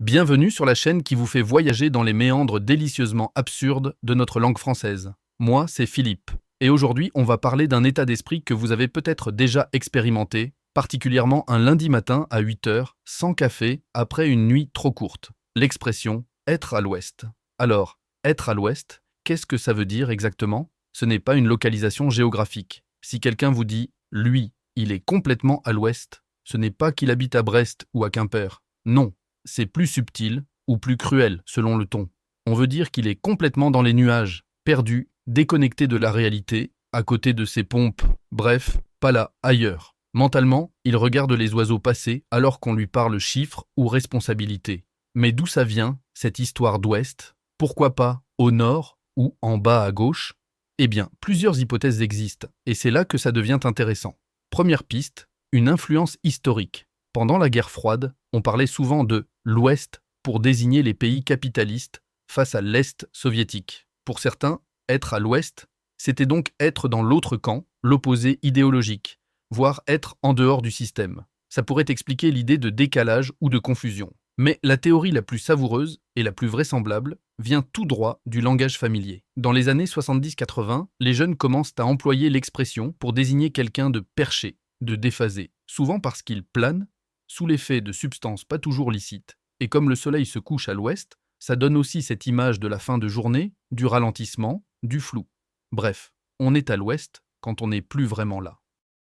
Bienvenue sur la chaîne qui vous fait voyager dans les méandres délicieusement absurdes de notre langue française. Moi, c'est Philippe. Et aujourd'hui, on va parler d'un état d'esprit que vous avez peut-être déjà expérimenté, particulièrement un lundi matin à 8 heures, sans café, après une nuit trop courte. L'expression « être à l'ouest ». Alors, être à l'ouest, qu'est-ce que ça veut dire exactement? Ce n'est pas une localisation géographique. Si quelqu'un vous dit « lui, il est complètement à l'ouest », ce n'est pas qu'il habite à Brest ou à Quimper. Non. C'est plus subtil ou plus cruel selon le ton. On veut dire qu'il est complètement dans les nuages, perdu, déconnecté de la réalité, à côté de ses pompes, bref, pas là, ailleurs. Mentalement, il regarde les oiseaux passer alors qu'on lui parle chiffres ou responsabilité. Mais d'où ça vient, cette histoire d'ouest? Pourquoi pas au nord ou en bas à gauche? Eh bien, plusieurs hypothèses existent, et c'est là que ça devient intéressant. Première piste, une influence historique. Pendant la guerre froide, on parlait souvent de l'Ouest pour désigner les pays capitalistes face à l'Est soviétique. Pour certains, être à l'Ouest, c'était donc être dans l'autre camp, l'opposé idéologique, voire être en dehors du système. Ça pourrait expliquer l'idée de décalage ou de confusion. Mais la théorie la plus savoureuse et la plus vraisemblable vient tout droit du langage familier. Dans les années 70-80, les jeunes commencent à employer l'expression pour désigner quelqu'un de perché, de déphasé, souvent parce qu'il plane sous l'effet de substances pas toujours licites, et comme le soleil se couche à l'ouest, ça donne aussi cette image de la fin de journée, du ralentissement, du flou. Bref, on est à l'ouest quand on n'est plus vraiment là.